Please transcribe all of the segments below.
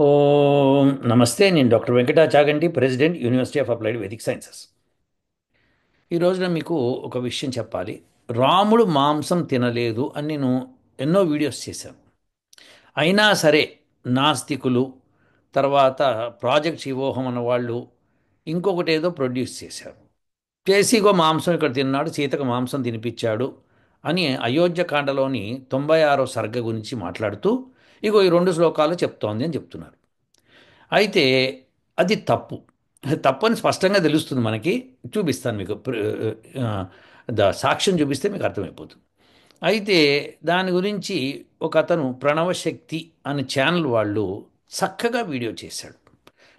ఓం నమస్తే. నేను doctor Venkata Chaganti, president, university of applied Vedic sciences. ఈ రోజున మీకు ఒక విషయం చెప్పాలి. రాముడు మాంసం తినలేదు అని నేను ఎన్నో వీడియోస్ చేశాను. అయినా సరే నాస్తికులు, తర్వాత ప్రాజెక్ట్ శివోహం అన్న వాళ్ళు ఇంకొకటి ఏదో ప్రొడ్యూస్ చేశారు. కేసీగో మాంసం ఇక్కడ తిన్నాడు, సీతకు మాంసం తినిపించాడు అని అయోధ్యకాండలోని 96వ సర్గ గురించి మాట్లాడుతూ ఇగో ఈ రెండు శ్లోకాలు చెప్తోంది అని చెప్తున్నారు. అయితే అది తప్పు. తప్పని స్పష్టంగా తెలుస్తుంది మనకి. చూపిస్తాను మీకు. ఆ, సాక్ష్యం చూపిస్తే మీకు అర్థమైపోతుంది. అయితే దాని గురించి ఒక అతను ప్రణవశక్తి అనే ఛానల్ వాళ్ళు చక్కగా వీడియో చేశాడు.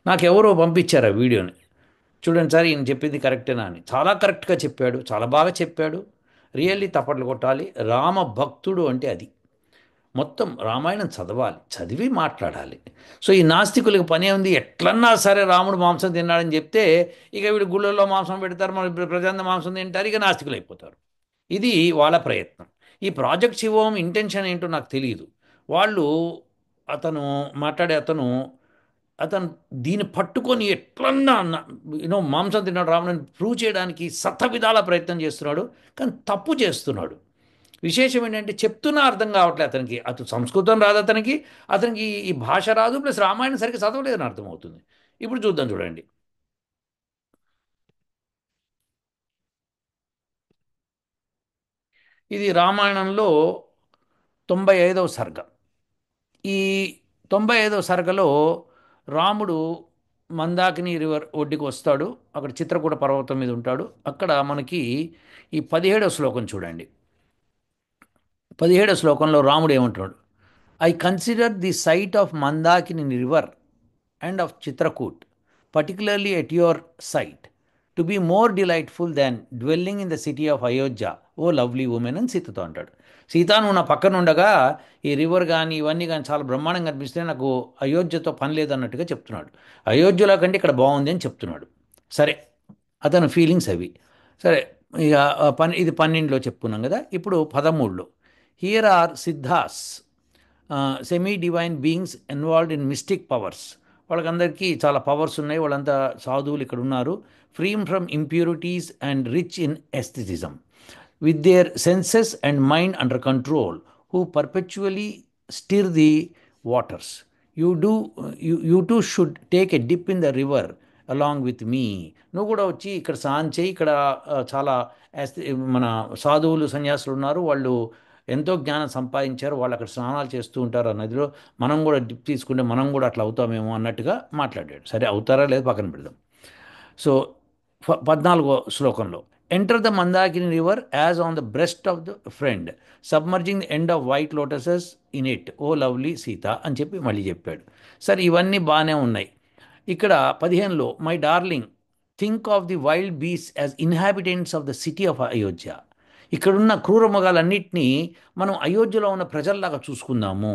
నాకు ఎవరో పంపించారు ఆ వీడియోని. చూడండి సార్, ఈయన చెప్పింది కరెక్టేనా అని. చాలా కరెక్ట్గా చెప్పాడు, చాలా బాగా చెప్పాడు. రియల్లీ తప్పట్లు కొట్టాలి. రామ భక్తుడు అంటే అది. మొత్తం రామాయణం చదవాలి, చదివి మాట్లాడాలి. సో ఈ నాస్తికులకు పనే ఉంది, ఎట్లన్నా సరే రాముడు మాంసం తిన్నాడని చెప్తే ఇక వీడు గుళ్ళల్లో మాంసం పెడతారు, మన ప్రజాంత మాంసం తింటారు, ఇక నాస్తికులు అయిపోతారు. ఇది వాళ్ళ ప్రయత్నం. ఈ ప్రాజెక్ట్ శివోహం ఇంటెన్షన్ ఏంటో నాకు తెలియదు. వాళ్ళు అతను మాట్లాడే అతను అతను దీన్ని పట్టుకొని ఎట్లన్నా మాంసం తిన్నాడు రాముడిని ప్రూవ్ చేయడానికి శత విధాల ప్రయత్నం చేస్తున్నాడు. కానీ తప్పు చేస్తున్నాడు. విశేషం ఏంటంటే చెప్తున్నా అర్థం కావట్లేదు అతనికి. అతను సంస్కృతం రాదు అతనికి, అతనికి ఈ భాష రాదు, ప్లస్ రామాయణం సరిగ్గా చదవలేదని అర్థమవుతుంది. ఇప్పుడు చూద్దాం, చూడండి. ఇది రామాయణంలో 95వ సర్గ. ఈ 95వ సర్గలో రాముడు మందాకిని రివర్ ఒడ్డుకి వస్తాడు. అక్కడ చిత్రకూట పర్వతం మీద ఉంటాడు. అక్కడ మనకి ఈ 17వ శ్లోకం చూడండి. 17వ శ్లోకంలో రాముడు ఏమంటున్నాడు? I consider the sight of Mandakini river and of Chitrakoot, particularly at your site, to be more delightful than dwelling in the city of Ayodhya, O lovely women అని సీతతో అంటాడు. సీత, నువ్వు నా పక్కన ఉండగా ఈ రివర్ కానీ ఇవన్నీ కానీ చాలా బ్రహ్మాండంగా కనిపిస్తే నాకు అయోధ్యతో పని లేదన్నట్టుగా చెప్తున్నాడు. అయోధ్యలో కంటే ఇక్కడ బాగుంది అని చెప్తున్నాడు. సరే, అతని ఫీలింగ్స్ అవి. సరే, ఇక ఇది 12లో చెప్పుకున్నాం కదా. ఇప్పుడు 13లో here are Siddhas, semi divine beings involved in mystic powers. వాళ్ళకందరికీ చాలా పవర్స్ ఉన్నాయి, వాళ్ళంతా సాధువులు ఇక్కడ ఉన్నారు. Free from impurities and rich in aestheticism, with their senses and mind under control, who perpetually stir the waters. You too should take a dip in the river along with me. నువ్వు కూడా వచ్చి ఇక్కడ స్నానం చేయి. ఇక్కడ చాలా మన సాధువులు సన్యాసులు ఉన్నారు, వాళ్ళు ఎంతో జ్ఞానం సంపాదించారు, వాళ్ళు అక్కడ స్నానాలు చేస్తూ ఉంటారు ఆ నదిలో. మనం కూడా డిప్ తీసుకుంటే మనం కూడా అట్లా అవుతామేమో అన్నట్టుగా మాట్లాడాడు. సరే, అవుతారా లేదు పక్కన పెడదాం. సో 14వ శ్లోకంలో enter the Mandakini river as on the breast of the friend, submerging the end of white lotuses in it, O lovely Sita అని చెప్పి మళ్ళీ చెప్పాడు. సరే, ఇవన్నీ బాగానే ఉన్నాయి. ఇక్కడ 15లో my darling, think of the wild bees as inhabitants of the city of Ayodhya. ఇక్కడున్న క్రూర మృగాలన్నింటినీ మనం అయోధ్యలో ఉన్న ప్రజల్లాగా చూసుకుందాము.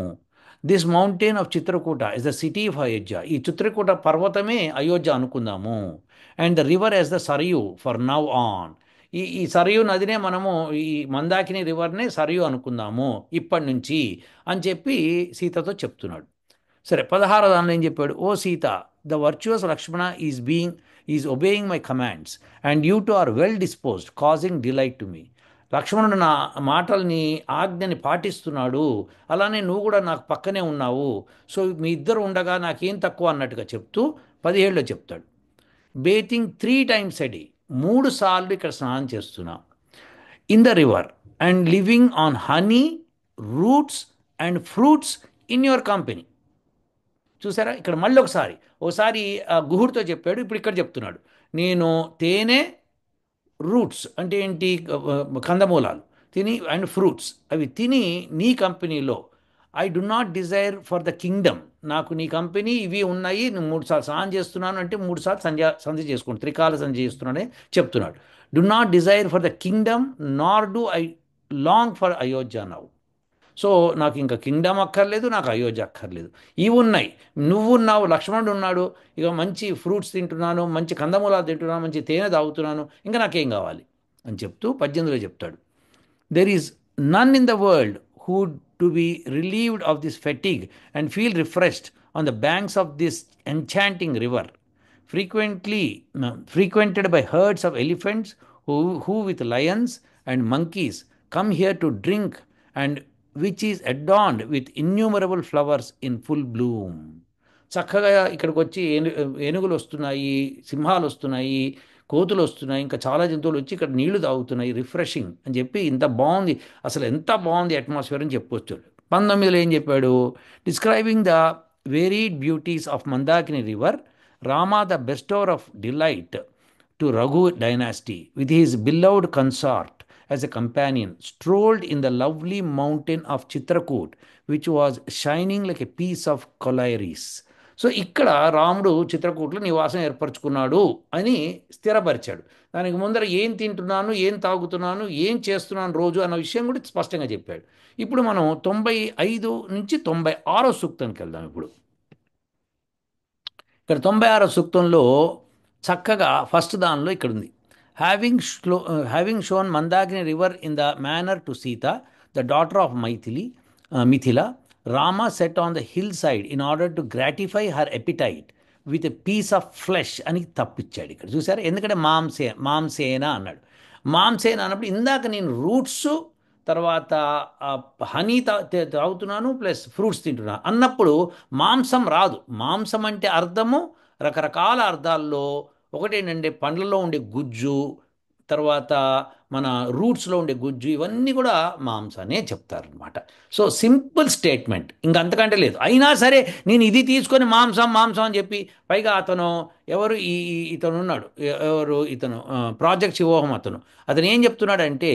This mountain of Chitrakuta is the city of Ayodhya. ఈ చిత్రకూట పర్వతమే అయోధ్య అనుకుందాము. And the river as the Sarayu for now on. ఈ సరయు నదినే మనము, ఈ మందాకిని రివర్నే సరయు అనుకుందాము ఇప్పటి నుంచి అని చెప్పి సీతతో చెప్తున్నాడు. సరే, 16వ దానిలో ఏం చెప్పాడు? O Sita, the virtuous Lakshmana is obeying my commands and you too are well disposed, causing delight to me. లక్ష్మణుడు నా మాటల్ని, ఆజ్ఞని పాటిస్తున్నాడు, అలానే నువ్వు కూడా నాకు పక్కనే ఉన్నావు. సో మీ ఇద్దరు ఉండగా నాకేం తక్కువ అన్నట్టుగా చెప్తూ 17లో చెప్తాడు. బేతింగ్ 3 times a day, 3 సార్లు ఇక్కడ స్నానం చేస్తున్నా. In the river and living on honey, roots and fruits in your company. చూసారా, ఇక్కడ మళ్ళీ ఒకసారి గుహుడితో చెప్పాడు, ఇప్పుడు ఇక్కడ చెప్తున్నాడు. నేను తేనె, రూట్స్ అంటే ఏంటి, కందమూలాలు తిని, అండ్ ఫ్రూట్స్ అవి తిని నీ కంపెనీలో. I do not desire for the Kingdom. నాకు నీ కంపెనీ ఇవి ఉన్నాయి, నేను 3 సార్లు స్నానం చేస్తున్నాను అంటే 3 సార్లు సంధ్య చేసుకుంటాను, త్రికాల సంధ్య చేస్తున్నానని చెప్తున్నాడు. Do not desire for the kingdom nor do I long for Ayodhya now. So నాకు ఇంకా కింగ్డమ్ అక్కర్లేదు, నాకు అయోధ్య అక్కర్లేదు. ఇవి ఉన్నాయి, నువ్వున్నావు, లక్ష్మణుడు ఉన్నాడు, ఇక మంచి ఫ్రూట్స్ తింటున్నాను, మంచి కందమూలాలు తింటున్నాను, మంచి తేనె తాగుతున్నాను, ఇంకా నాకేం కావాలి అని చెప్తూ 18లో చెప్తాడు. There is none in the world who to be relieved of this fatigue and feel refreshed on the banks of this enchanting river, frequented by herds of elephants who with lions and monkeys come here to drink, and which is adorned with innumerable flowers in full bloom. చక్కగా ఇక్కడికి వచ్చి ఏనుగులు వస్తున్నాయి, సింహాలు వస్తున్నాయి, కోతులు వస్తున్నాయి, ఇంకా చాలా జంతువులు వచ్చి ఇక్కడ నీళ్లు తాగుతున్నాయి, రిఫ్రెషింగ్ అని చెప్పి ఇంత బాగుంది, అసలు ఎంత బాగుంది అట్మాస్ఫియర్ అని చెప్పొచ్చాడు. 19లో ఏం చెప్పాడు? Describing the varied beauties of Mandakini river, Rama, the bestower of delight to Raghu dynasty, with his beloved consort as a companion, strolled in the lovely mountain of Chitrakoot, which was shining like a piece of collyris. So ఇక్కడ రాముడు చిత్రకూట్లో నివాసం ఏర్పరచుకున్నాడు అని స్థిరపరిచాడు. దానికి ముందర ఏం తింటున్నాను, ఏం తాగుతున్నాను, ఏం చేస్తున్నాను రోజు అన్న విషయం కూడా స్పష్టంగా చెప్పాడు. ఇప్పుడు మనం 95 నుంచి 96 సూక్తానికి వెళ్దాం. ఇప్పుడు ఇక్కడ 96 సూక్తంలో చక్కగా ఫస్ట్ దానిలో ఇక్కడ ఉంది, having shown Mandakini river in the manner to Sita the daughter of Mithila, Rama set on the hill side in order to gratify her appetite with a piece of flesh అని తప్పిచ్చాడు ఇక్కడ. చూసారా? ఎందుకంటే మాంసేన అన్నాడు. మాంసేన అన్నప్పుడు ఇందాక నేను రూట్స్ తర్వాత హనీ తాగుతున్నాను ప్లస్ ఫ్రూట్స్ తింటున్నాను అన్నప్పుడు మాంసం రాదు. మాంసం అంటే అర్థము రకరకాల అర్థాల్లో ఒకటేంటంటే పండ్లలో ఉండే గుజ్జు, తర్వాత మన రూట్స్లో ఉండే గుజ్జు, ఇవన్నీ కూడా మాంసానే చెప్తారనమాట. సో సింపుల్ స్టేట్మెంట్, ఇంకంతకంటే లేదు. అయినా సరే నేను ఇది తీసుకొని మాంసం మాంసం అని చెప్పి, పైగా అతను ఎవరు ఇతను ఉన్నాడు, ఎవరు ఇతను ప్రాజెక్ట్ శివోహం అతను ఏం చెప్తున్నాడంటే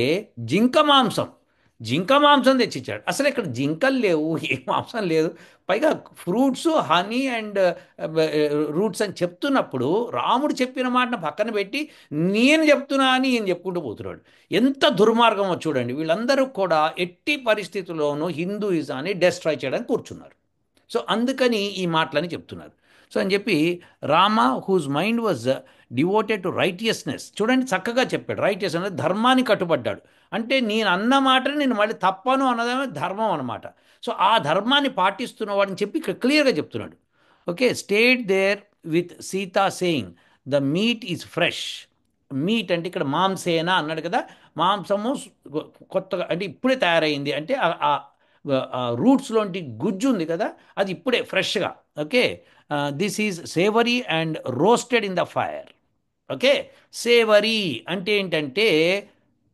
జింక మాంసం తెచ్చిచ్చాడు. అసలు ఇక్కడ జింకలు లేవు, ఏ మాంసం లేదు, పైగా ఫ్రూట్స్ హనీ అండ్ రూట్స్ అని చెప్తున్నప్పుడు రాముడు చెప్పిన మాటను పక్కన పెట్టి నేను చెప్తున్నా అని ఈయన చెప్పుకుంటూ పోతున్నాడు. ఎంత దుర్మార్గమో చూడండి. వీళ్ళందరూ కూడా ఎట్టి పరిస్థితుల్లోనూ హిందూయిజాన్ని డెస్ట్రాయ్ చేయడానికి కూర్చున్నారు. సో అందుకని ఈ మాటలని చెప్తున్నారు. సో అని చెప్పి Rama whose mind was devoted to righteousness, చూడండి చక్కగా చెప్పాడు. రైటియస్ అనేది ధర్మాన్ని కట్టుబడ్డాడు. అంటే నేను అన్న మాటని నేను మళ్ళీ తప్పను అన్నదేమో ధర్మం అనమాట. సో ఆ ధర్మాన్ని పాటిస్తున్నవాడని చెప్పి ఇక్కడ క్లియర్గా చెప్తున్నాడు. Okay, stayed there with Sita saying the meat is fresh. Meat అంటే ఇక్కడ మాంసేన అన్నాడు కదా, మాంసము కొత్తగా అంటే ఇప్పుడే తయారైంది, అంటే రూట్స్లోంటి గుజ్జు ఉంది కదా, అది ఇప్పుడే ఫ్రెష్గా. Okay, this is savoury and roasted in the fire. Okay, savoury అంటే ఏంటంటే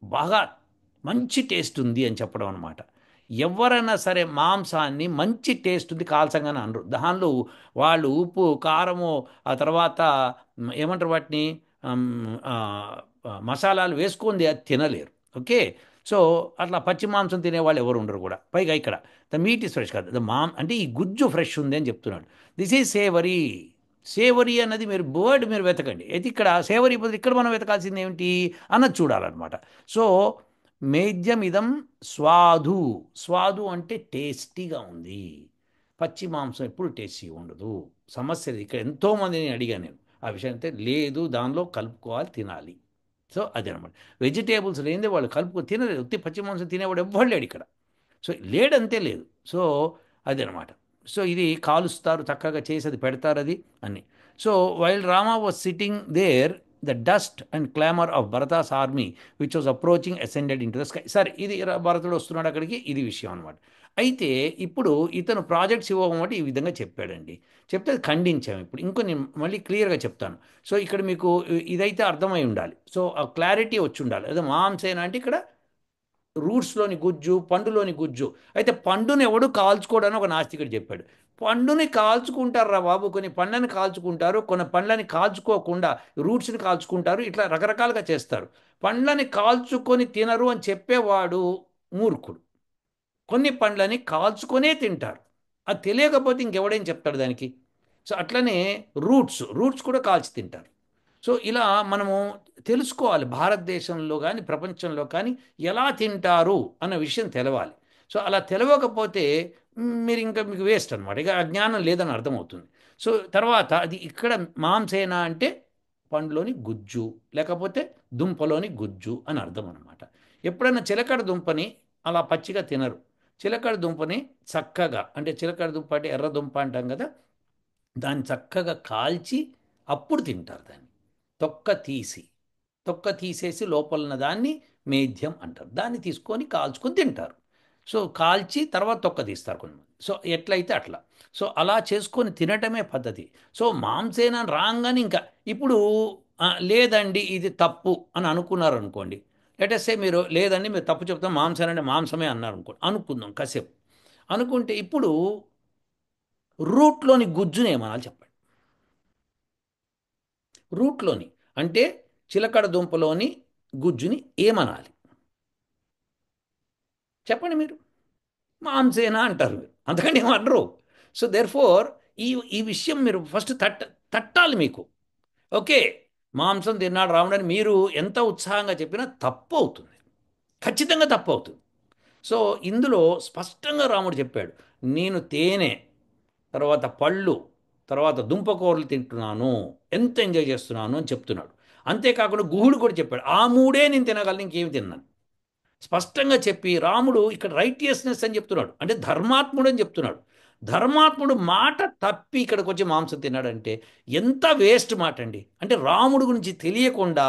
బాగా మంచి టేస్ట్ ఉంది అని చెప్పడం అనమాట. ఎవరైనా సరే మాంసాన్ని మంచి టేస్ట్ ఉంది కాల్చంగానే అనరు. దానిలో వాళ్ళు ఉప్పు కారము ఆ తర్వాత ఏమంటారు వాటిని మసాలాలు వేసుకుంది అది తినలేరు. ఓకే, సో అట్లా పచ్చి మాంసం తినేవాళ్ళు ఎవరు ఉండరు కూడా. పైగా ఇక్కడ ద మీట్ ఈస్ ఫ్రెష్ కాదు, ద అంటే ఈ గుజ్జు ఫ్రెష్ ఉంది అని చెప్తున్నాడు. This is savoury. సేవరీ అన్నది మీరు వెతకండి. అయితే ఇక్కడ సేవరీ బదులు ఇక్కడ మనం వెతకాల్సింది ఏమిటి అన్నది చూడాలన్నమాట. సో మేధ్యం ఇదం స్వాదు. స్వాదు అంటే టేస్టీగా ఉంది. పచ్చి మాంసం ఎప్పుడు టేస్టీగా ఉండదు. సమస్య ఇక్కడ ఎంతోమందిని అడిగాను నేను ఆ విషయం. అయితే లేదు, దానిలో కలుపుకోవాలి, తినాలి. సో అదనమాట. వెజిటేబుల్స్ లేనిదే వాళ్ళు కలుపుకొని తినలేదు. ఉత్తి పచ్చి మాంసం తినేవాడు ఎవ్వడు లేడు ఇక్కడ. సో లేడంతే లేదు. సో అదనమాట. సో ఇది కాలుస్తారు, చక్కగా చేసి అది పెడతారు అది అన్ని. So while Rama was sitting there the dust and clamour of Bharata's army which was approaching ascended into the sky. సరే, ఇది భరతుడు వస్తున్నాడు అక్కడికి, ఇది విషయం అనమాట. అయితే ఇప్పుడు ఇతను ప్రాజెక్ట్స్ ఇవ్వమంటే ఈ విధంగా చెప్పాడండి. చెప్తే ఖండించాము. ఇప్పుడు ఇంకో నేను మళ్ళీ క్లియర్గా చెప్తాను. సో ఇక్కడ మీకు ఇదైతే అర్థమై ఉండాలి. సో ఆ క్లారిటీ వచ్చి ఉండాలి. అదే మాంసేన అంటే ఇక్కడ రూట్స్లోని గుజ్జు, పండులోని గుజ్జు. అయితే పండుని ఎవడు కాల్చుకోవడానికి ఒక నాస్తికుడు చెప్పాడు. పండుని కాల్చుకుంటారు బాబు, కొన్ని పండ్లని కాల్చుకుంటారు, కొన్ని పండ్లని కాల్చుకోకుండా రూట్స్ని కాల్చుకుంటారు, ఇట్లా రకరకాలుగా చేస్తారు. పండ్లని కాల్చుకొని తినరు అని చెప్పేవాడు మూర్ఖుడు. కొన్ని పండ్లని కాల్చుకొనే తింటారు. అది తెలియకపోతే ఇంకెవడేం చెప్తాడు దానికి. సో అట్లనే రూట్స్ కూడా కాల్చి తింటారు. సో ఇలా మనము తెలుసుకోవాలి, భారతదేశంలో కానీ ప్రపంచంలో కానీ ఎలా తింటారు అన్న విషయం తెలవాలి. సో అలా తెలవకపోతే మీకు వేస్ట్ అనమాట. ఇక అజ్ఞానం లేదని అర్థమవుతుంది. సో తర్వాత అది ఇక్కడ మాంసేన అంటే పండులోని గుజ్జు లేకపోతే దుంపలోని గుజ్జు అని అర్థం అనమాట. ఎప్పుడైనా చిలకడ దుంపని అలా పచ్చిగా తినరు. చిలకడ దుంపని చక్కగా, అంటే చిలకడ దుంప అంటే ఎర్ర దుంప అంటాం కదా, దాన్ని చక్కగా కాల్చి అప్పుడు తింటారు దాన్ని. తొక్క తీసి, తొక్క తీసేసి లోపల ఉన్న దాన్ని మేధ్యం అంటారు. దాన్ని తీసుకొని కాల్చుకొని తింటారు. సో కాల్చి తర్వాత తొక్క తీస్తారు కొంతమంది. సో ఎట్లయితే అట్లా. సో అలా చేసుకొని తినటమే పద్ధతి. సో మాంసేన రాగానే ఇంకా ఇప్పుడు లేదండి ఇది తప్పు అని అనుకున్నారు అనుకోండి. లెటెస్ట్ సే మీరు లేదండి మీరు తప్పు చెప్తాం, మాంసం అంటే మాంసమే అన్నారు అనుకోండి, అనుకుందాం కాసేపు. అనుకుంటే ఇప్పుడు రూట్లోని గుజ్జుని ఏమనాలి చెప్పండి. రూట్లోని అంటే చిలకడ దుంపలోని గుజ్జుని ఏమనాలి చెప్పండి మీరు. మాంసేనా అంటారు మీరు, అంతకంటే ఏమనరు. సో దేర్ ఫోర్ ఈ ఈ విషయం మీరు ఫస్ట్ తట్టాలి మీకు. ఓకే, మాంసం తిన్నాడు రావణుడు అని మీరు ఎంత ఉత్సాహంగా చెప్పినా తప్పు అవుతుంది, ఖచ్చితంగా తప్పు అవుతుంది. సో ఇందులో స్పష్టంగా రాముడు చెప్పాడు, నేను తేనె, తర్వాత పళ్ళు, తర్వాత దుంపకూరలు తింటున్నాను, ఎంత ఎంజాయ్ చేస్తున్నాను అని చెప్తున్నాడు. అంతేకాకుండా గుహుడు కూడా చెప్పాడు, ఆ మూడే నేను తినగలను, ఇంకేమి తిన్నాను స్పష్టంగా చెప్పి రాముడు ఇక్కడ రైటియస్నెస్ అని చెప్తున్నాడు, అంటే ధర్మాత్ముడు అని చెప్తున్నాడు. ధర్మాత్ముడు మాట తప్పి ఇక్కడికి వచ్చి మాంసం తిన్నాడంటే ఎంత వేస్ట్ మాట అండి. అంటే రాముడు గురించి తెలియకుండా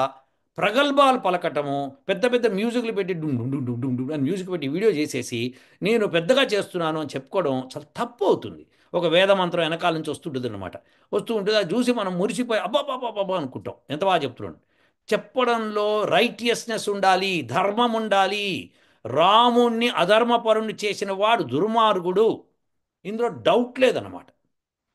ప్రగల్భాలు పలకటము, పెద్ద పెద్ద మ్యూజిక్లు పెట్టి డుమ్ డుమ్ డుమ్ డుమ్ డుమ్ డుమ్ అని మ్యూజిక్ పెట్టి వీడియో చేసేసి నేను పెద్దగా చేస్తున్నాను అని చెప్పుకోవడం చాలా తప్పు అవుతుంది. ఒక వేద మంత్రం వెనకాల నుంచి వస్తుంటుంది అనమాట. వస్తూ ఉంటుంది, అది చూసి మనం మురిసిపోయి అబ్బాబాబాబా అనుకుంటాం, ఎంత బాగా చెప్తున్నాడు. చెప్పడంలో రైటియస్నెస్ ఉండాలి, ధర్మం ఉండాలి. రాముణ్ణి అధర్మపరుణ్ణి చేసిన వాడు దుర్మార్గుడు, ఇందులో డౌట్ లేదన్నమాట.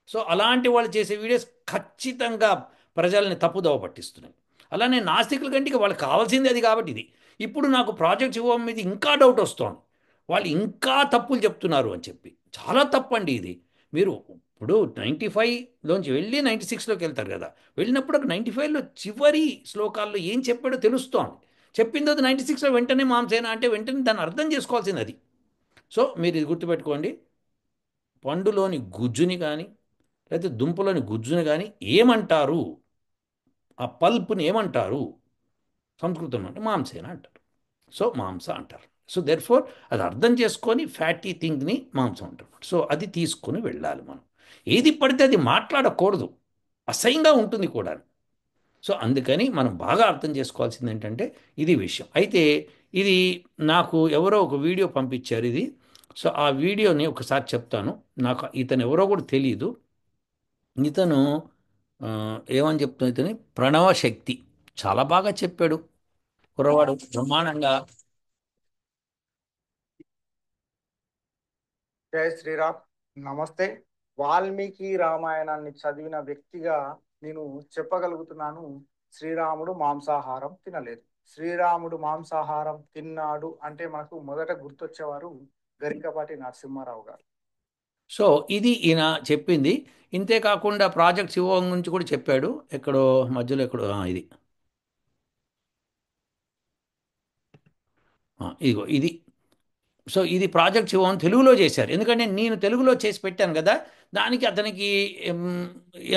సో అలాంటి వాళ్ళు చేసే వీడియోస్ ఖచ్చితంగా ప్రజల్ని తప్పుదోవ పట్టిస్తున్నాయి. అలానే నాస్తికుల కంటే ఇక వాళ్ళకి కావాల్సింది అది కాబట్టి ఇది. ఇప్పుడు నాకు ప్రాజెక్ట్ ఇవ్వడం మీద ఇంకా డౌట్ వస్తోంది, వాళ్ళు ఇంకా తప్పులు చెప్తున్నారు అని చెప్పి. చాలా తప్పండి ఇది. మీరు ఇప్పుడు 95లోంచి వెళ్ళి 96లోకి వెళ్తారు కదా, వెళ్ళినప్పుడు ఒక 95లో చివరి శ్లోకాల్లో ఏం చెప్పాడో తెలుస్తోంది. చెప్పిన తర్వాత 96లో వెంటనే మాంసేన అంటే వెంటనే దాన్ని అర్థం చేసుకోవాల్సింది అది. సో మీరు ఇది గుర్తుపెట్టుకోండి, పండులోని గుజ్జుని కానీ లేకపోతే దుంపలోని గుజ్జుని కానీ ఏమంటారు, ఆ పల్ప్ని ఏమంటారు సంస్కృతంలో అంటే మాంసేన అంటారు. సో మాంస అంటారు. సో దెర్ ఫోర్ అది అర్థం చేసుకొని ఫ్యాటీ థింగ్ని మాంసం అంటారు. సో అది తీసుకొని వెళ్ళాలి మనం. ఏది పడితే అది మాట్లాడకూడదు, అసహ్యంగా ఉంటుంది కూడా. సో అందుకని మనం బాగా అర్థం చేసుకోవాల్సింది ఏంటంటే ఇది విషయం. అయితే ఇది నాకు ఎవరో ఒక వీడియో పంపించారు ఇది. సో ఆ వీడియోని ఒకసారి చెప్తాను. నాకు ఇతను ఎవరో కూడా తెలియదు. ఇతను ఆ, ఏమని చెప్తున్నా, ఇతని ప్రణవ శక్తి చాలా బాగా చెప్పాడు కుర్రవాడు బ్రహ్మాండంగా. జై శ్రీరామ్. నమస్తే. వాల్మీకి రామాయణాన్ని చదివిన వ్యక్తిగా నేను చెప్పగలుగుతున్నాను, శ్రీరాముడు మాంసాహారం తినలేదు. శ్రీరాముడు మాంసాహారం తిన్నాడు అంటే మనకు మొదట గుర్తొచ్చేవారు గరికపాటి నరసింహారావు గారు. సో ఇది ఈయన చెప్పింది. ఇంతే కాకుండా ప్రాజెక్ట్ శివం గురించి కూడా చెప్పాడు, ఎక్కడో మధ్యలో ఎక్కడో ఇది ఇదిగో ఇది. సో ఇది ప్రాజెక్ట్ శివం తెలుగులో చేశారు, ఎందుకంటే నేను తెలుగులో చేసి పెట్టాను కదా, దానికి అతనికి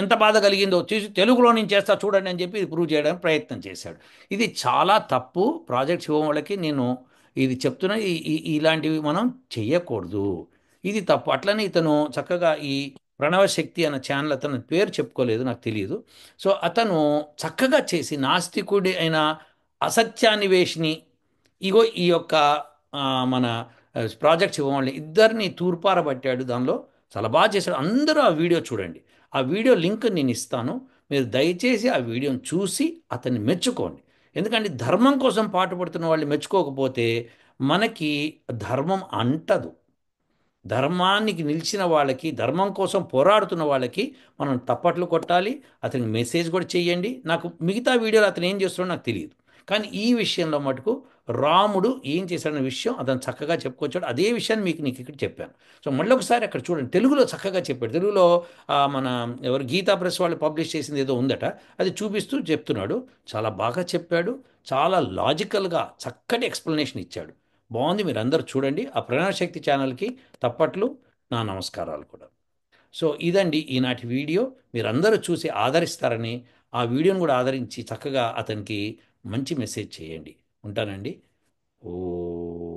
ఎంత బాధ కలిగిందో చూసి తెలుగులో నేను చేస్తా చూడండి అని చెప్పి ఇది ప్రూవ్ చేయడానికి ప్రయత్నం చేశాడు. ఇది చాలా తప్పు. ప్రాజెక్ట్ శివం వాళ్ళకి నేను ఇది చెప్తున్నా, ఇలాంటివి మనం చెయ్యకూడదు, ఇది తప్పు. అట్లనే ఇతను చక్కగా ఈ ప్రణవ శక్తి అన్న ఛానల్, అతను పేరు చెప్పుకోలేదు నాకు తెలియదు. సో అతను చక్కగా చేసి నాస్తికుడి అయిన అసత్యాన్వేషిని, ఇగో ఈ యొక్క మన ప్రాజెక్ట్ ఇవ్వాలి ఇద్దరిని తూర్పారబట్టాడు దానిలో. చాలా బాగా చేశాడు. అందరూ ఆ వీడియో చూడండి, ఆ వీడియో లింక్ నేను ఇస్తాను. మీరు దయచేసి ఆ వీడియోని చూసి అతన్ని మెచ్చుకోండి. ఎందుకంటే ధర్మం కోసం పాటుపడుతున్న వాళ్ళు మెచ్చుకోకపోతే మనకి ధర్మం అంటదు. ధర్మానికి నిలిచిన వాళ్ళకి, ధర్మం కోసం పోరాడుతున్న వాళ్ళకి మనం తప్పట్లు కొట్టాలి, అతనికి మెసేజ్ కూడా చేయండి. నాకు మిగతా వీడియోలు అతను ఏం చేస్తున్నాడో నాకు తెలియదు, కానీ ఈ విషయంలో మటుకు రాముడు ఏం చేశాడన్న విషయం అతను చక్కగా చెప్పుకొచ్చాడు. అదే విషయాన్ని నీకు ఇక్కడ చెప్పాను. సో మళ్ళీ ఒకసారి అక్కడ చూడండి, తెలుగులో చక్కగా చెప్పాడు. తెలుగులో మన ఎవరు గీతా ప్రెస్ వాళ్ళు పబ్లిష్ చేసింది ఏదో ఉందట, అది చూపిస్తూ చెప్తున్నాడు. చాలా బాగా చెప్పాడు, చాలా లాజికల్గా చక్కటి ఎక్స్ప్లెనేషన్ ఇచ్చాడు. బాగుంది, మీరు అందరూ చూడండి. ఆ ప్రణవశక్తి ఛానల్కి తప్పట్లు, నా నమస్కారాలు కూడా. సో ఇదండి ఈనాటి వీడియో. మీరందరూ చూసి ఆదరిస్తారని, ఆ వీడియోని కూడా ఆదరించి చక్కగా అతనికి మంచి మెసేజ్ చేయండి. ఉంటానండి. ఓ